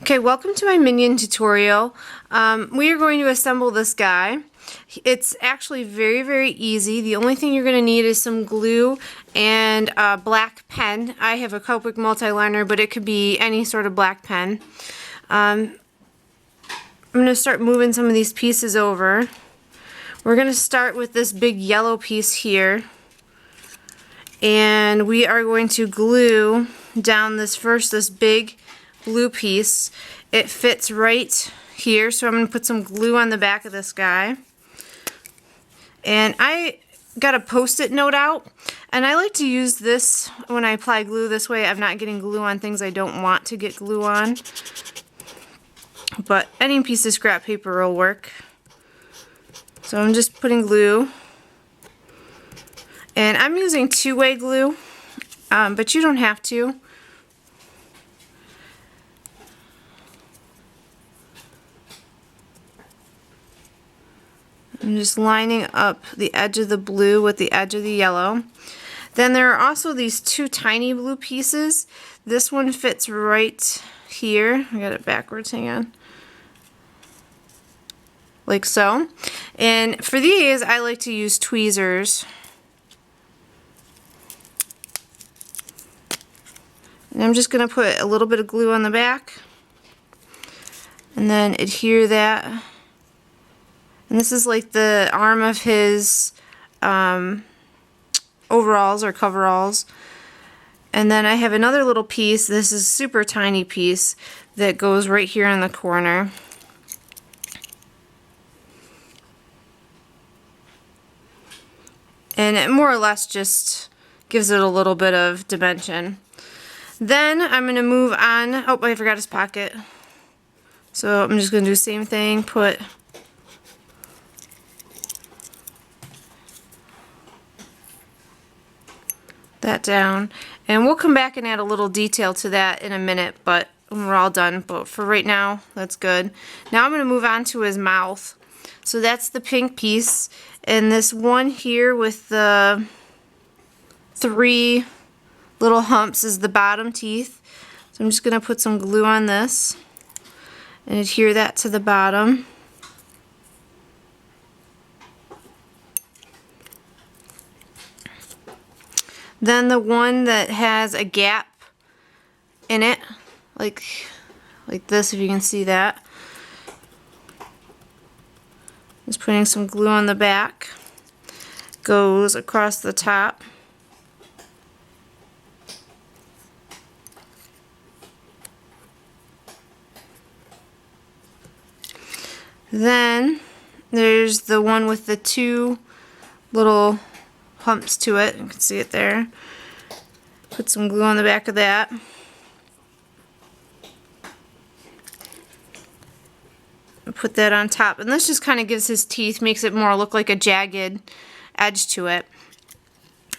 Okay, welcome to my Minion tutorial. We are going to assemble this guy. It's actually very easy. The only thing you're going to need is some glue and a black pen. I have a Copic multi-liner, but it could be any sort of black pen. I'm going to start moving some of these pieces over. We're going to start with this big yellow piece here. And we are going to glue down this big blue piece. It fits right here, so I'm going to put some glue on the back of this guy. And I got a post-it note out, and I like to use this when I apply glue. This way I'm not getting glue on things I don't want to get glue on. But any piece of scrap paper will work. So I'm just putting glue. And I'm using two-way glue, but you don't have to. I'm just lining up the edge of the blue with the edge of the yellow. Then there are also these two tiny blue pieces. This one fits right here. I got it backwards, hang on. Like so. And for these, I like to use tweezers. And I'm just going to put a little bit of glue on the back. And then adhere that. And this is like the arm of his overalls or coveralls. And then I have another little piece. This is a super tiny piece that goes right here in the corner. And it more or less just gives it a little bit of dimension. Then I'm going to move on. Oh, I forgot his pocket. So I'm just going to do the same thing. Put that down, and we'll come back and add a little detail to that in a minute, but when we're all done. But for right now, that's good. Now I'm going to move on to his mouth. So that's the pink piece, and this one here with the three little humps is the bottom teeth. So I'm just going to put some glue on this and adhere that to the bottom. Then the one that has a gap in it, like this, if you can see that. Just putting some glue on the back. Goes across the top. Then there's the one with the two little humps to it. You can see it there. Put some glue on the back of that. Put that on top. And this just kind of gives his teeth, makes it more look like a jagged edge to it.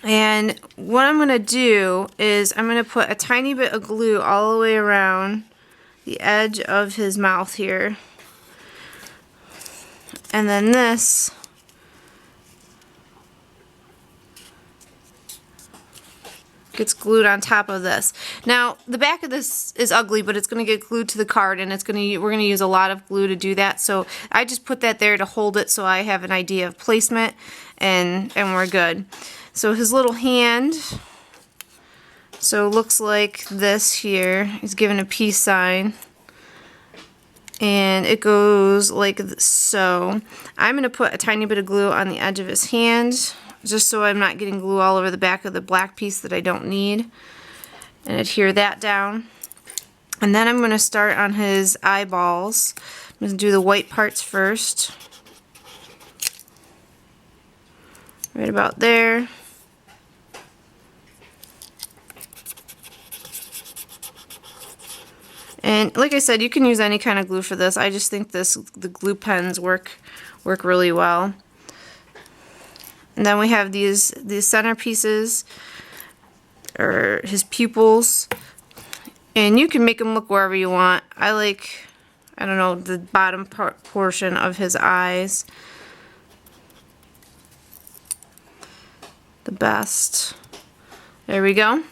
And what I'm going to do is I'm going to put a tiny bit of glue all the way around the edge of his mouth here. And then this gets glued on top of this. Now the back of this is ugly, but it's going to get glued to the card, and we're going to use a lot of glue to do that. So I just put that there to hold it so I have an idea of placement, and we're good. So his little hand, so it looks like this here. He's given a peace sign. And it goes like so. I'm going to put a tiny bit of glue on the edge of his hand, just so I'm not getting glue all over the back of the black piece that I don't need. And adhere that down. And then I'm going to start on his eyeballs. I'm going to do the white parts first. Right about there. And like I said, you can use any kind of glue for this. I just think the glue pens work really well. And then we have these center pieces, or his pupils, and you can make them look wherever you want. I like, I don't know, the bottom portion of his eyes the best. There we go.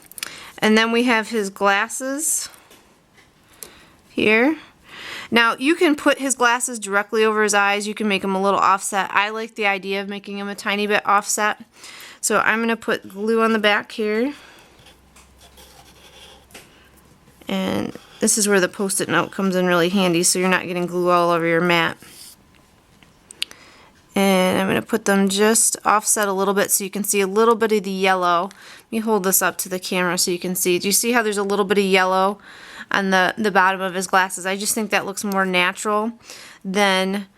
And then we have his glasses here. Now you can put his glasses directly over his eyes. You can make them a little offset. I like the idea of making them a tiny bit offset. So I'm going to put glue on the back here. And this is where the Post-it note comes in really handy, so you're not getting glue all over your mat. And I'm going to put them just offset a little bit so you can see a little bit of the yellow. Let me hold this up to the camera so you can see. Do you see how there's a little bit of yellow on the bottom of his glasses? I just think that looks more natural than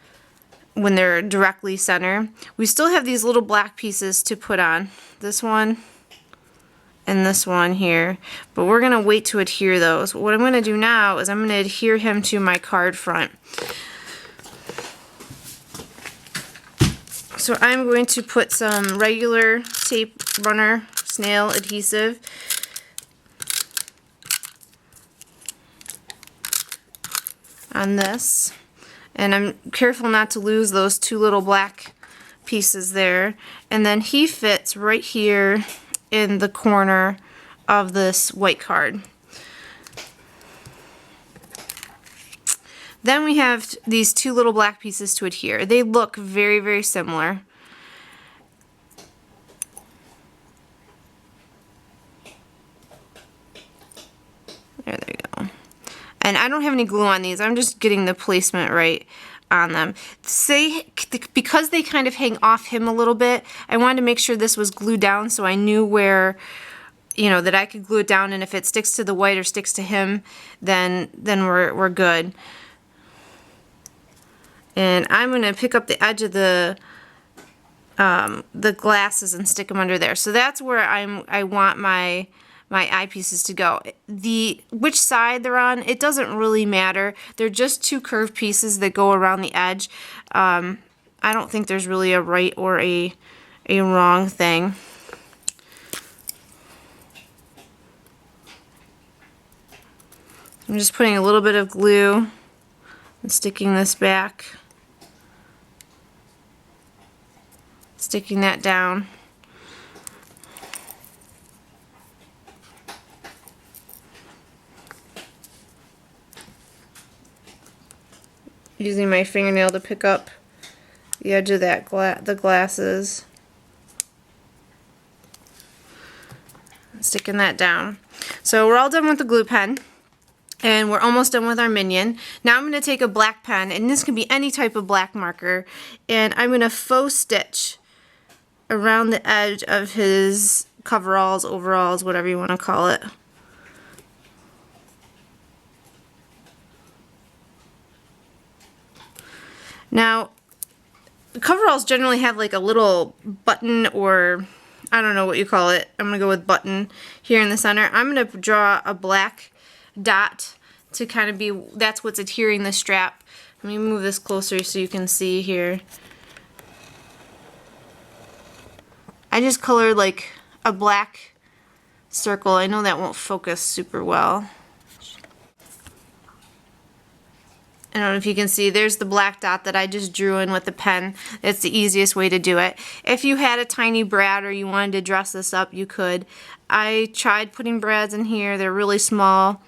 when they're directly center. We still have these little black pieces to put on. This one and this one here, but we're going to wait to adhere those. What I'm going to do now is I'm going to adhere him to my card front. So I'm going to put some regular tape runner snail adhesive on this, and I'm careful not to lose those two little black pieces there, and then he fits right here in the corner of this white card. Then we have these two little black pieces to adhere. They look very, very similar. There they go. And I don't have any glue on these. I'm just getting the placement right on them. Because they kind of hang off him a little bit, I wanted to make sure this was glued down so I knew where, you know, that I could glue it down, and if it sticks to the white or sticks to him, then we're good. And I'm going to pick up the edge of the glasses and stick them under there. So that's where I want my eyepieces to go. Which side they're on, it doesn't really matter. They're just two curved pieces that go around the edge. I don't think there's really a right or a wrong thing. I'm just putting a little bit of glue and sticking this back. Sticking that down. Using my fingernail to pick up the edge of that the glasses. Sticking that down. So we're all done with the glue pen. And we're almost done with our Minion. Now I'm going to take a black pen, and this can be any type of black marker, and I'm going to faux stitch around the edge of his coveralls, overalls, whatever you want to call it. Now, coveralls generally have like a little button, or I don't know what you call it. I'm going to go with button here in the center. I'm going to draw a black dot to kind of be, that's what's adhering the strap. Let me move this closer so you can see here. I just colored like a black circle. I know that won't focus super well. I don't know if you can see, there's the black dot that I just drew in with the pen. It's the easiest way to do it. If you had a tiny brad or you wanted to dress this up, you could. I tried putting brads in here. They're really small.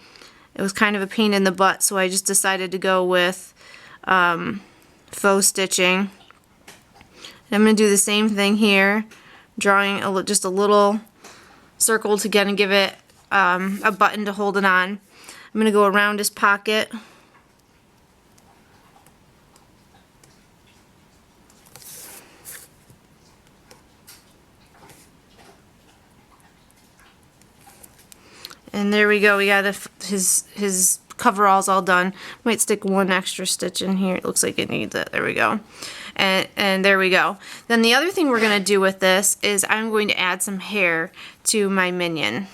It was kind of a pain in the butt, so I just decided to go with faux stitching. And I'm going to do the same thing here, drawing just a little circle to get and give it a button to hold it on. I'm going to go around his pocket. And there we go. We got his coveralls all done. Might stick one extra stitch in here. It looks like it needs it. There we go. And there we go. Then the other thing we're going to do with this is I'm going to add some hair to my Minion.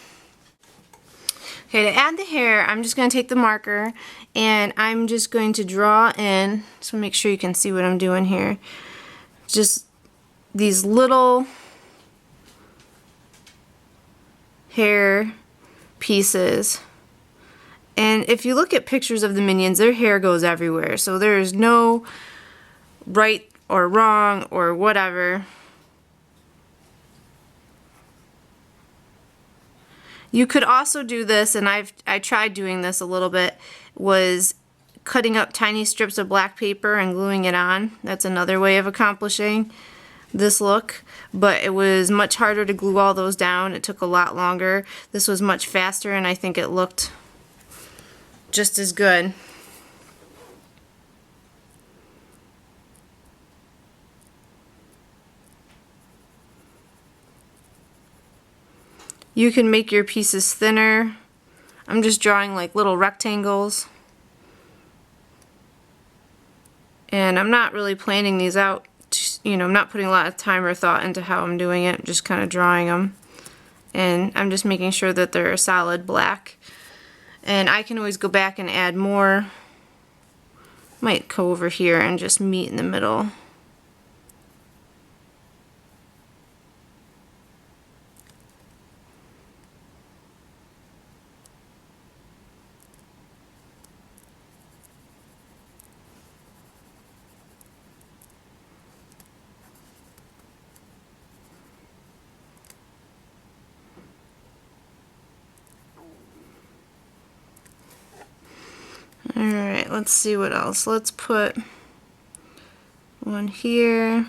Okay, to add the hair, I'm just going to take the marker and I'm just going to draw in, so make sure you can see what I'm doing here, just these little hair pieces. And if you look at pictures of the Minions, their hair goes everywhere, so there is no right or wrong or whatever. You could also do this, and I tried doing this a little bit, was cutting up tiny strips of black paper and gluing it on. That's another way of accomplishing this look, but it was much harder to glue all those down. It took a lot longer. This was much faster, and I think it looked just as good. You can make your pieces thinner. I'm just drawing like little rectangles. And I'm not really planning these out. You know, I'm not putting a lot of time or thought into how I'm doing it. I'm just kind of drawing them. And I'm just making sure that they're a solid black. And I can always go back and add more. Might go over here and just meet in the middle. Alright, let's see what else. Let's put one here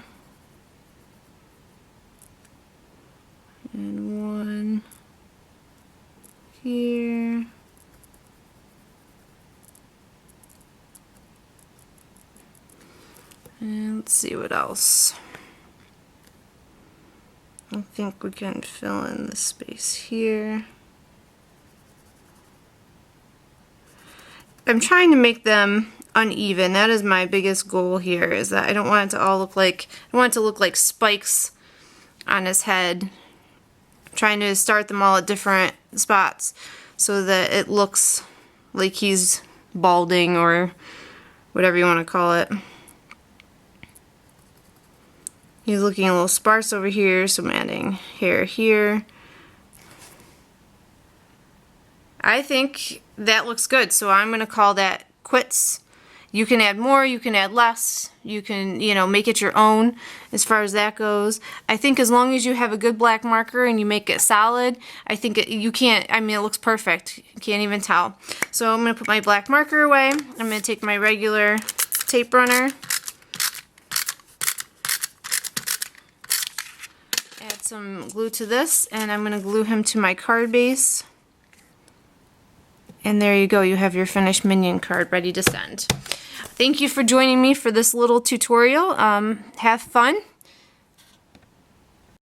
and one here. And let's see what else. I think we can fill in the space here. I'm trying to make them uneven. That is my biggest goal here, is that I don't want it to all look like, I want it to look like spikes on his head. I'm trying to start them all at different spots so that it looks like he's balding or whatever you want to call it. He's looking a little sparse over here, so I'm adding hair here. I think that looks good, so I'm going to call that quits. You can add more, you can add less, you can, you know, make it your own as far as that goes. I think as long as you have a good black marker and you make it solid, I think you can't, I mean, it looks perfect. You can't even tell. So I'm going to put my black marker away. I'm going to take my regular tape runner, add some glue to this, and I'm going to glue him to my card base. And there you go, you have your finished Minion card ready to send. Thank you for joining me for this little tutorial. Have fun.